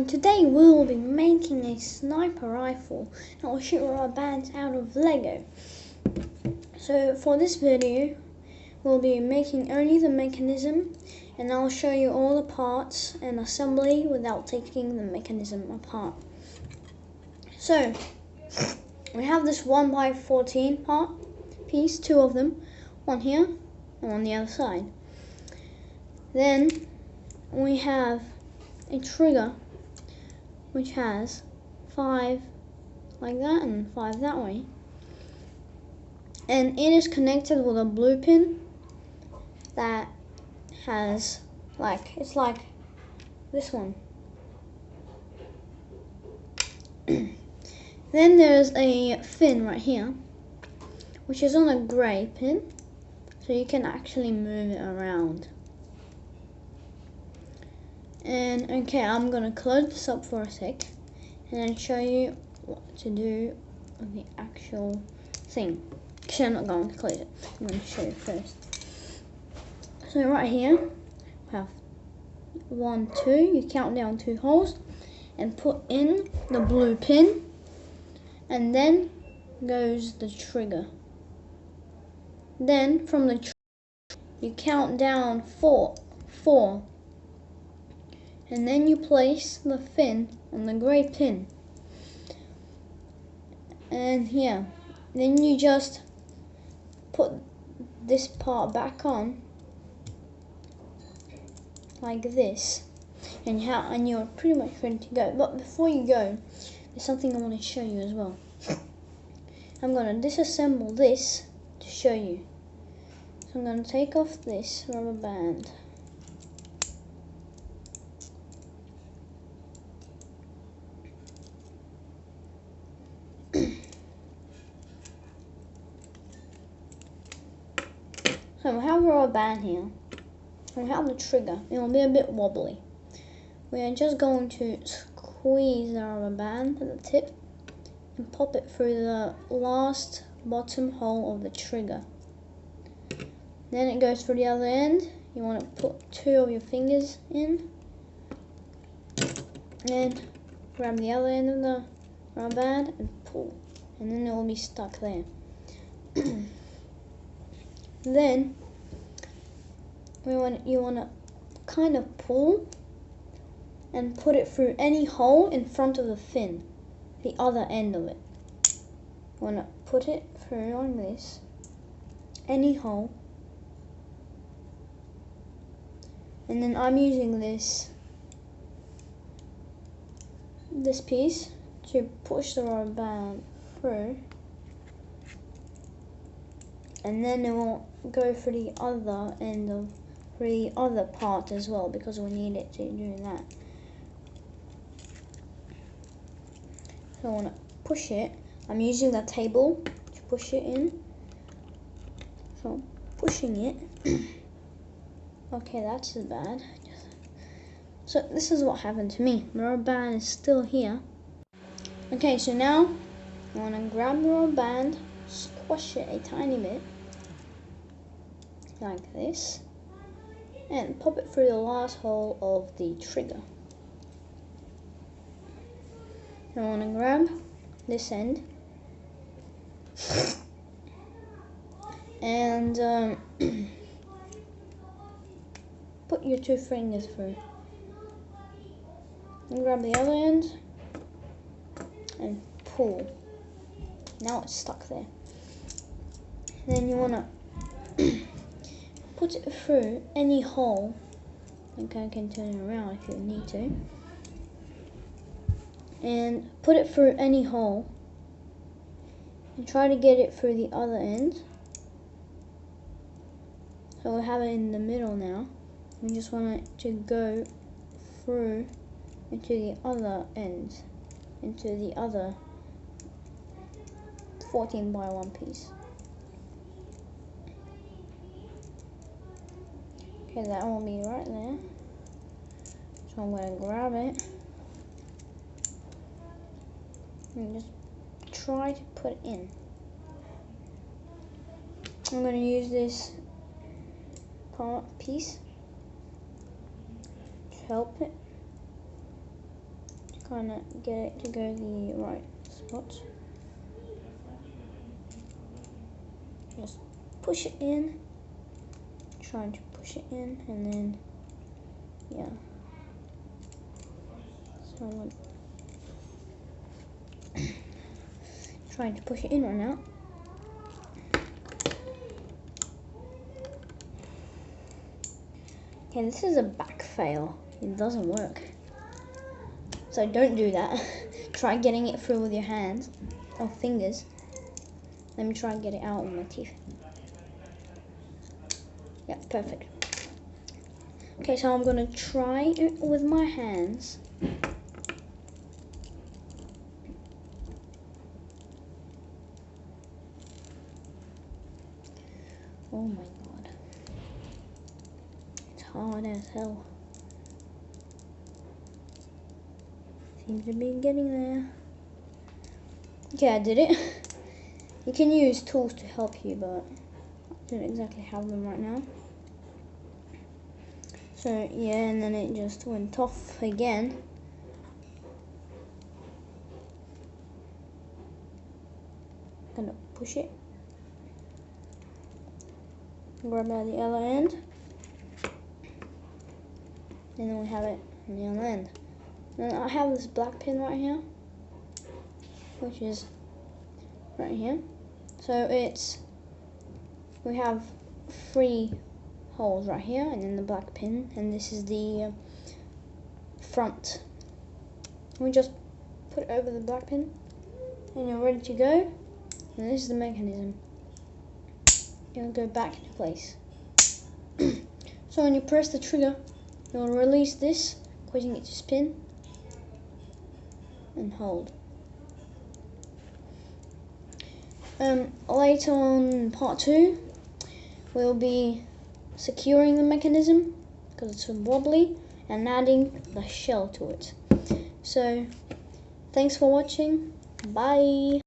So today we will be making a sniper rifle that will shoot rubber bands out of Lego. So for this video we'll be making only the mechanism, and I'll show you all the parts and assembly without taking the mechanism apart. So we have this 1x14 part piece, two of them, one here and on the other side. Then we have a trigger which has 5 like that and 5 that way, and it is connected with a blue pin that has it's like this one. Then there's a fin right here which is on a grey pin, so you can actually move it around. And okay, I'm gonna close this up for a sec and then show you what to do with the actual thing. Actually, I'm not going to close it. I'm going to show you first. So right here, we have 1, 2. You count down 2 holes and put in the blue pin, and then goes the trigger. Then from the trigger, you count down 4. And then you place the fin on the grey pin. And here, then you just put this part back on like this, and you're pretty much ready to go. But before you go, there's something I want to show you as well. I'm going to disassemble this to show you. So I'm going to take off this rubber band. So we have a rubber band here, and we have the trigger. It will be a bit wobbly. We are just going to squeeze the rubber band at the tip and pop it through the last bottom hole of the trigger. Then it goes through the other end. You want to put 2 of your fingers in and grab the other end of the rubber band and pull, and then it will be stuck there. Then you want to kind of pull and put it through any hole in front of the fin, the other end of it. You want to put it through like this, any hole, and then I'm using this piece to push the rubber band through, and then it will go for the other end of the other part as well, because we need it to do that. So I want to push it. I'm using the table to push it in. So I'm pushing it. Okay, that's as bad. So this is what happened to me. The rubber band is still here. Okay, so now I want to grab the rubber band, squash it a tiny bit, like this, and pop it through the last hole of the trigger. I want to grab this end and put your 2 fingers through, and grab the other end and pull. Now it's stuck there. Then you want to put it through any hole. Okay, I can turn it around if you need to. And put it through any hole and try to get it through the other end. So we have it in the middle now. We just want it to go through into the other end, into the other 14x1 piece. Okay, that will be right there. So I'm going to grab it and just try to put it in. I'm going to use this piece to help it. trying to get it to go the right spot. Just push it in, trying to push it in, and then yeah. So I'm trying to push it in right now. Okay, this is a back fail. It doesn't work. So don't do that. Try getting it through with your hands or fingers. Let me try and get it out with my teeth. Yeah, perfect. Okay, so I'm gonna try it with my hands. Oh my god. It's hard as hell. Seems to be getting there. Okay, I did it. You can use tools to help you, but I don't exactly have them right now. So yeah, and then it just went off again. Gonna push it. Grab out the other end. And then we have it on the other end. And I have this black pin right here, which is right here. So we have 3 holes right here, and then the black pin, and this is the front. We just put it over the black pin, and you're ready to go. And this is the mechanism. It'll go back into place. So when you press the trigger, you'll release this, causing it to spin, and hold. Later on, part 2, we'll be securing the mechanism because it's wobbly and adding the shell to it. So thanks for watching. Bye.